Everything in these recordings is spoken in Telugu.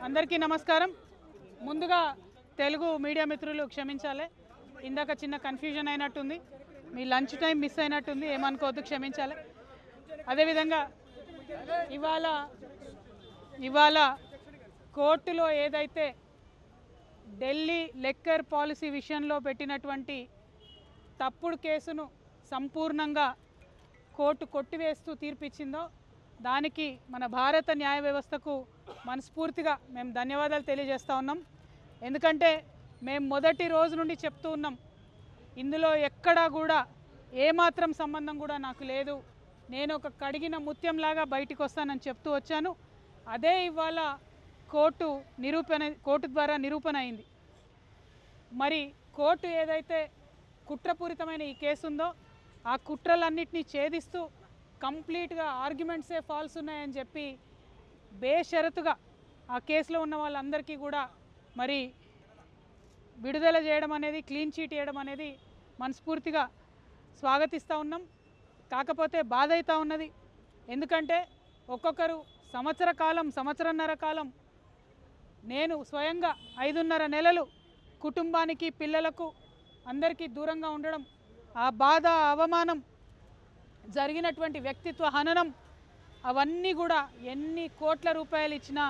అందరికీ నమస్కారం. ముందుగా తెలుగు మీడియా మిత్రులు క్షమించాలి, ఇందాక చిన్న కన్ఫ్యూజన్ అయినట్టుంది, మీ లంచ్ టైం మిస్ అయినట్టుంది, ఏమనుకోవద్దు, క్షమించాలి. అదేవిధంగా ఇవాళ కోర్టులో ఏదైతే ఢిల్లీ లిక్కర్ పాలసీ విషయంలో పెట్టినటువంటి తప్పుడు కేసును సంపూర్ణంగా కోర్టు కొట్టివేస్తూ తీర్పిచ్చిందో దానికి మన భారత న్యాయ వ్యవస్థకు మనస్ఫూర్తిగా మేము ధన్యవాదాలు తెలియజేస్తూ ఉన్నాం. ఎందుకంటే మేము మొదటి రోజు నుండి చెప్తూ ఉన్నాం, ఇందులో ఎక్కడా కూడా ఏమాత్రం సంబంధం కూడా నాకు లేదు, నేను ఒక కడిగిన ముత్యంలాగా బయటికి వస్తానని చెప్తూ వచ్చాను. అదే ఇవాళ కోర్టు ద్వారా నిరూపణ అయింది. మరి కోర్టు ఏదైతే కుట్రపూరితమైన ఈ కేసు ఉందో ఆ కుట్రలన్నింటినీ ఛేదిస్తూ కంప్లీట్గా ఆర్గ్యుమెంట్సే ఫాల్స్ ఉన్నాయని చెప్పి బేషరతుగా ఆ కేసులో ఉన్న వాళ్ళందరికీ కూడా మరి విడుదల చేయడం అనేది, క్లీన్ చీట్ చేయడం అనేది మనస్ఫూర్తిగా స్వాగతిస్తూ ఉన్నాం. కాకపోతే బాధ అవుతూ ఉన్నది, ఎందుకంటే ఒక్కొక్కరు సంవత్సరన్నర కాలం నేను స్వయంగా 5.5 నెలలు కుటుంబానికి, పిల్లలకు అందరికీ దూరంగా ఉండడం, ఆ బాధ, అవమానం, జరిగినటువంటి వ్యక్తిత్వ హననం, అవన్నీ కూడా ఎన్ని కోట్ల రూపాయలు ఇచ్చినా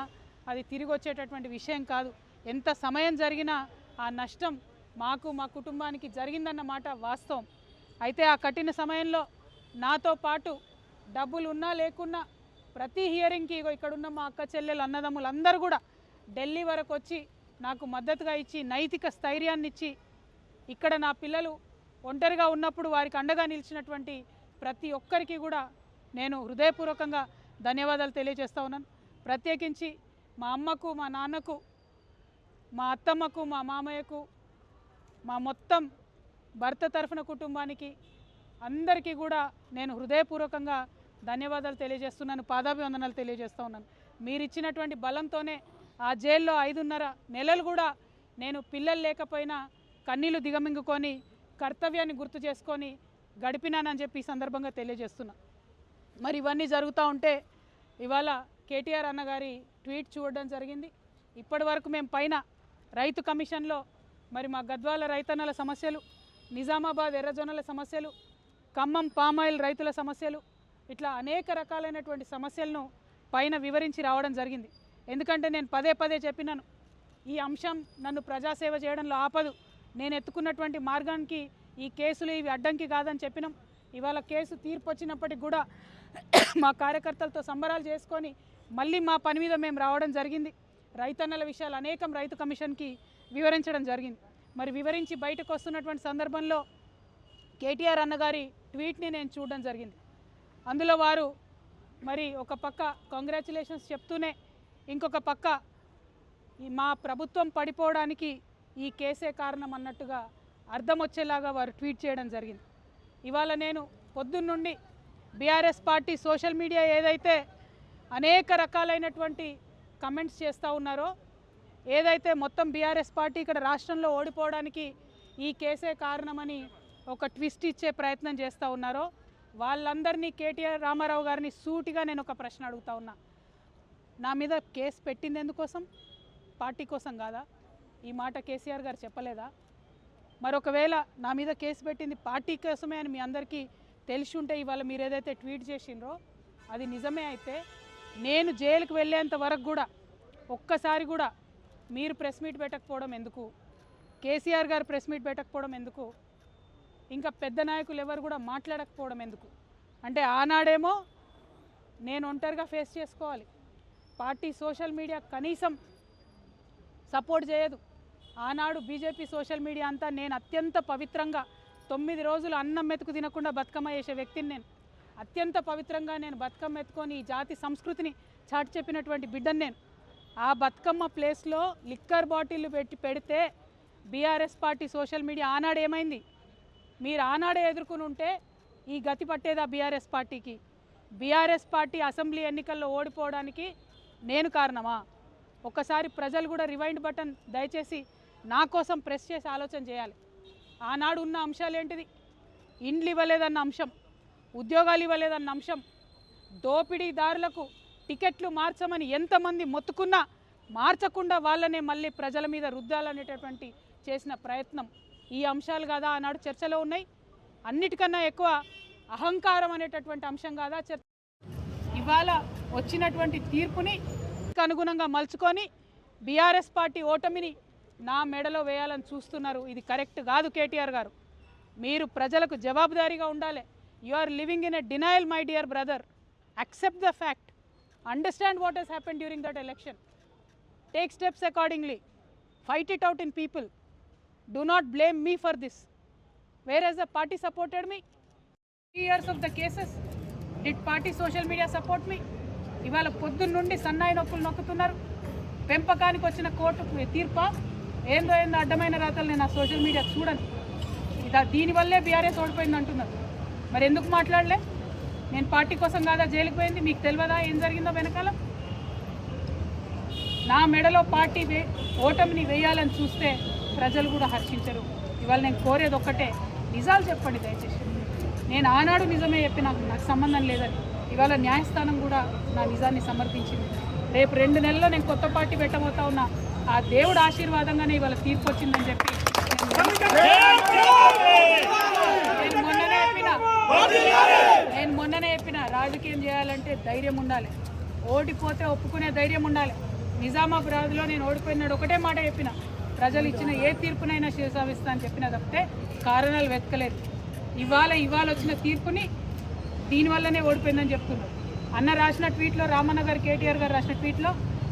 అది తిరిగి వచ్చేటటువంటి విషయం కాదు. ఎంత సమయం జరిగినా ఆ నష్టం మాకు, మా కుటుంబానికి జరిగిందన్నమాట వాస్తవం. అయితే ఆ కఠిన సమయంలో నాతో పాటు డబ్బులు ఉన్నా లేకున్నా ప్రతి హియరింగ్కి ఇక్కడున్న మా అక్క చెల్లెలు, అన్నదమ్ములు అందరూ కూడా ఢిల్లీ వరకు వచ్చి నాకు మద్దతుగా ఇచ్చి, నైతిక స్థైర్యాన్ని ఇచ్చి, ఇక్కడ నా పిల్లలు ఒంటరిగా ఉన్నప్పుడు వారికి అండగా నిలిచినటువంటి ప్రతి ఒక్కరికి కూడా నేను హృదయపూర్వకంగా ధన్యవాదాలు తెలియజేస్తూ ఉన్నాను. ప్రత్యేకించి మా అమ్మకు, మా నాన్నకు, మా అత్తమ్మకు, మా మామయ్యకు, మా మొత్తం భర్త తరఫున కుటుంబానికి అందరికీ కూడా నేను హృదయపూర్వకంగా ధన్యవాదాలు తెలియజేస్తున్నాను, పాదాభివందనాలు తెలియజేస్తూ ఉన్నాను. మీరు ఇచ్చినటువంటి బలంతోనే ఆ జైల్లో 5.5 నెలలు కూడా నేను పిల్లలు లేకపోయినా కన్నీళ్లు దిగమింగుకొని కర్తవ్యాన్ని గుర్తు చేసుకొని గడిపినానని చెప్పి ఈ సందర్భంగా తెలియజేస్తున్నా. మరి ఇవన్నీ జరుగుతూ ఉంటే ఇవాళ కేటీఆర్ అన్నగారి ట్వీట్ చూడడం జరిగింది. ఇప్పటి వరకు మేము పైన రైతు కమిషన్లో మరి మా గద్వాల రైతన్నల సమస్యలు, నిజామాబాద్ ఎర్రజొన్నల సమస్యలు, ఖమ్మం పామాయిల్ రైతుల సమస్యలు, ఇట్లా అనేక రకాలైనటువంటి సమస్యలను పైన వివరించి రావడం జరిగింది. ఎందుకంటే నేను పదే పదే చెప్పినాను, ఈ అంశం నన్ను ప్రజాసేవ చేయడంలో ఆపదు, నేను ఎత్తుకున్నటువంటి మార్గానికి ఈ కేసులు ఇవి అడ్డంకి కాదని చెప్పినాం. ఇవాళ కేసు తీర్పు వచ్చినప్పటికి కూడా మా కార్యకర్తలతో సంబరాలు చేసుకొని మళ్ళీ మా పని మీద మేము రావడం జరిగింది. రైతన్నల విషయాలు అనేకం రైతు కమిషన్కి వివరించడం జరిగింది. మరి వివరించి బయటకు వస్తున్నటువంటి సందర్భంలో కేటీఆర్ అన్నగారి ట్వీట్ని నేను చూడడం జరిగింది. అందులో వారు మరి ఒక పక్క కంగ్రాచులేషన్స్ చెప్తూనే ఇంకొక పక్క మా ప్రభుత్వం పడిపోవడానికి ఈ కేసే కారణం అన్నట్టుగా అర్థం వచ్చేలాగా వారు ట్వీట్ చేయడం జరిగింది. ఇవాళ నేను పొద్దున్నుండి బీఆర్ఎస్ పార్టీ సోషల్ మీడియా ఏదైతే అనేక రకాలైనటువంటి కమెంట్స్ చేస్తూ ఉన్నారో, ఏదైతే మొత్తం బీఆర్ఎస్ పార్టీ ఇక్కడ రాష్ట్రంలో ఓడిపోవడానికి ఈ కేసే కారణమని ఒక ట్విస్ట్ ఇచ్చే ప్రయత్నం చేస్తూ ఉన్నారో, వాళ్ళందరినీ కేటీఆర్ రామారావు గారిని సూటిగా నేను ఒక ప్రశ్న అడుగుతా ఉన్నా. నా మీద కేసు పెట్టింది ఎందుకోసం? పార్టీ కోసం కాదా? ఈ మాట కేసీఆర్ గారు చెప్పలేదా? మరొకవేళ నా మీద కేసు పెట్టింది పార్టీ కోసమే అని మీ అందరికీ తెలిసి ఉంటే ఇవాళ మీరు ఏదైతే ట్వీట్ చేసిండ్రో అది నిజమే అయితే నేను జైలుకి వెళ్ళేంత వరకు కూడా ఒక్కసారి కూడా మీరు ప్రెస్ మీట్ పెట్టకపోవడం ఎందుకు? కేసీఆర్ గారు ప్రెస్ మీట్ పెట్టకపోవడం ఎందుకు? ఇంకా పెద్ద నాయకులు ఎవరు కూడా మాట్లాడకపోవడం ఎందుకు? అంటే ఆనాడేమో నేను ఒంటరిగా ఫేస్ చేసుకోవాలి, పార్టీ సోషల్ మీడియా కనీసం సపోర్ట్ చేయదు. ఆనాడు బీజేపీ సోషల్ మీడియా అంతా నేను అత్యంత పవిత్రంగా 9 రోజులు అన్నం మెతుకు తినకుండా బతుకమ్మ చేసే వ్యక్తిని నేను. అత్యంత పవిత్రంగా నేను బతుకమ్మ ఎత్తుకొని ఈ జాతి సంస్కృతిని చాటి చెప్పినటువంటి బిడ్డను నేను. ఆ బతుకమ్మ ప్లేస్లో లిక్కర్ బాటిళ్ళు పెడితే బీఆర్ఎస్ పార్టీ సోషల్ మీడియా ఆనాడు ఏమైంది? మీరు ఆనాడే ఎదుర్కొని ఉంటే ఈ గతి పట్టేదా బీఆర్ఎస్ పార్టీకి? బీఆర్ఎస్ పార్టీ అసెంబ్లీ ఎన్నికల్లో ఓడిపోవడానికి నేను కారణమా? ఒక్కసారి ప్రజలు కూడా రివైండ్ బటన్ దయచేసి నా కోసం ప్రెస్ చేసి ఆలోచన చేయాలి. ఆనాడు ఉన్న అంశాలు ఏంటిది? ఇండ్లు ఇవ్వలేదన్న అంశం, ఉద్యోగాలు ఇవ్వలేదన్న అంశం, దోపిడీదారులకు టికెట్లు మార్చమని ఎంతమంది మొత్తుకున్నా మార్చకుండా వాళ్ళనే మళ్ళీ ప్రజల మీద రుద్దాలనేటటువంటి చేసిన ప్రయత్నం. ఈ అంశాలు కాదా ఆనాడు చర్చలో ఉన్నాయి? అన్నిటికన్నా ఎక్కువ అహంకారం అనేటటువంటి అంశం కాదా చర్చ? ఇవాళ వచ్చినటువంటి తీర్పుని అనుగుణంగా మలుచుకొని బీఆర్ఎస్ పార్టీ ఓటమిని నా మెడలో వేయాలని చూస్తున్నారు. ఇది కరెక్ట్ కాదు. కేటీఆర్ గారు, మీరు ప్రజలకు జవాబుదారీగా ఉండాలి. You are living in a denial my dear brother. Accept the fact, understand what has happen during that election, take steps accordingly, fight it out in people. Do not blame me for this. Whereas the party supported me. 3 years of the cases, did party social media support me? ఇవాళ పొద్దున్న నుండి సన్నాయి నొప్పులు నొక్కుతున్నారు. పెంపకానికి వచ్చిన కోర్టు తీర్పా ఏందో అడ్డమైన రాతలు నేను ఆ సోషల్ మీడియా చూడను. దీనివల్లే బీఆర్ఎస్ ఓడిపోయింది అంటున్నారు. మరి ఎందుకు మాట్లాడలే? నేను పార్టీ కోసం కాదా జైలుకి పోయింది? మీకు తెలియదా ఏం జరిగిందో వెనకాల? నా మెడలో పార్టీ ఓటమిని వేయాలని చూస్తే ప్రజలు కూడా హర్షించరు. ఇవాళ నేను కోరేది ఒక్కటే, నిజాలు చెప్పండి దయచేసి. నేను ఆనాడు నిజమే చెప్పిన, నాకు సంబంధం లేదని. ఇవాళ న్యాయస్థానం కూడా నా నిజాన్ని సమర్థించింది. రేపు 2 నెలల్లో నేను కొత్త పార్టీ పెట్టబోతా ఉన్నా. ఆ దేవుడు ఆశీర్వాదంగానే ఇవాళ తీర్పు వచ్చిందని చెప్పి నేను మొన్ననే చెప్పిన, రాజకీయం చేయాలంటే ధైర్యం ఉండాలి. ఓడిపోతే ఒప్పుకునే ధైర్యం ఉండాలి. నిజామాబాద్లో నేను ఓడిపోయినాడు ఒకటే మాట చెప్పిన, ప్రజలు ఇచ్చిన ఏ తీర్పునైనా శిరసావిస్తా అని చెప్పిన తప్పితే కారణాలు వెతకలేదు. ఇవాళ వచ్చిన తీర్పుని దీనివల్లనే ఓడిపోయిందని చెప్తున్నారు. అన్న రాసిన ట్వీట్లో, రామన్న గారు కేటీఆర్ గారు రాసిన ట్వీట్లో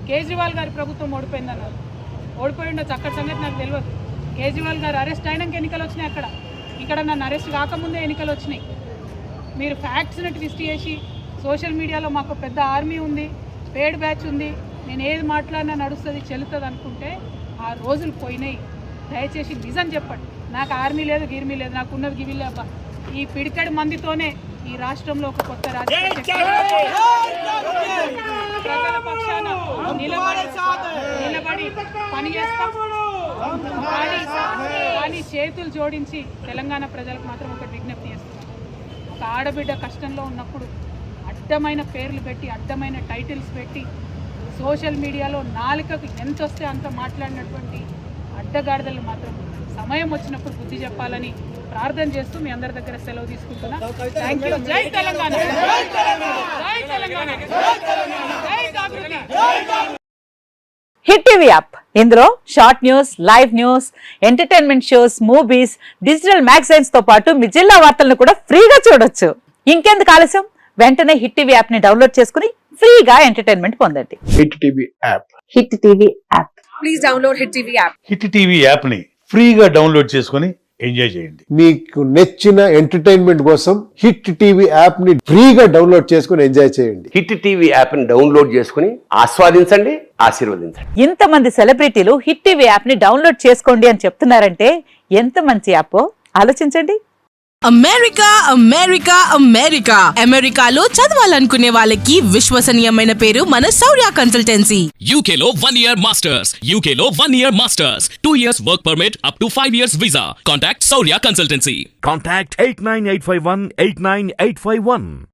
కేజ్రీవాల్ గారి ప్రభుత్వం ఓడిపోయిందన్నారు. ఓడిపోయి ఉండొచ్చు, అక్కడ సంగతి నాకు తెలియదు. కేజ్రీవాల్ గారు అరెస్ట్ అయినాక ఎన్నికలు వచ్చినాయి. ఇక్కడ నన్ను అరెస్ట్ కాకముందే ఎన్నికలు వచ్చినాయి. మీరు ఫ్యాక్ట్స్ని ట్విస్ట్ చేసి సోషల్ మీడియాలో మాకు పెద్ద ఆర్మీ ఉంది, పేడ్ బ్యాచ్ ఉంది, నేను ఏది మాట్లాడినా నడుస్తుంది చెల్లుతుంది అనుకుంటే ఆ రోజులు పోయినాయి. దయచేసి నిజం చెప్పండి. నాకు ఆర్మీ లేదు, గిర్మీ లేదు, నాకు ఉన్నది గివిలే అబ్బా. ఈ పిడికడి మందితోనే ఈ రాష్ట్రంలో ఒక కొత్త రాజకీయ ప్రజల పక్షాన నిలబడి పనిచేస్తాం. కానీ చేతులు జోడించి తెలంగాణ ప్రజలకు మాత్రం ఒకటి విజ్ఞప్తి చేస్తున్నాం. ఒక ఆడబిడ్డ కష్టంలో ఉన్నప్పుడు అడ్డమైన పేర్లు పెట్టి, అడ్డమైన టైటిల్స్ పెట్టి, సోషల్ మీడియాలో నాలుకకు ఎంత వస్తే అంత మాట్లాడినటువంటి అడ్డగాడిదలు మాత్రం సమయం వచ్చినప్పుడు బుద్ధి చెప్పాలని ప్రార్థన చేస్తూ మీ అందరి దగ్గర సెలవు తీసుకుంటున్నా. Thank you. జై తెలంగాణ, జై తెలంగాణ, జై జాగృతి. హిట్ టీవీ యాప్, ఇందులో short news, live news, entertainment shows, movies, digital magazines తో పాటు మీ జిల్లా వార్తలను కూడా ఫ్రీగా చూడొచ్చు. ఇంకెందుకు ఆలస్యం, వెంటనే హిట్ టీవీ యాప్ ని డౌన్లోడ్ చేసుకుని ఫ్రీగా ఎంటర్టైన్మెంట్ పొందండి. Hit TV app, hit TV app, please download hit TV app. Hit TV app ని ఫ్రీగా డౌన్లోడ్ చేసుకుని ఎంజాయ్ చేయండి. మీకు నచ్చిన ఎంటర్టైన్మెంట్ కోసం హిట్ టీవీ యాప్ ని ఫ్రీగా డౌన్లోడ్ చేసుకుని ఎంజాయ్ చేయండి. హిట్ టీవీ యాప్ ని డౌన్లోడ్ చేసుకుని ఆస్వాదించండి, ఆశీర్వదించండి. ఇంతమంది సెలబ్రిటీలు హిట్ టీవీ యాప్ ని డౌన్లోడ్ చేసుకోండి అని చెప్తున్నారంటే ఎంత మంచి యాప్ ఆలోచించండి. అమెరికా అమెరికా అమెరికా అమెరికాలో చదవాలనుకునే వాళ్ళకి విశ్వసనీయమైన పేరు మన శౌర్య కన్సల్టెన్సీ. UK లో 1 year masters, UK లో 1 year masters, 2 years work permit up to 5 years visa. Contact Saurya Consultancy. Contact 89851 89851.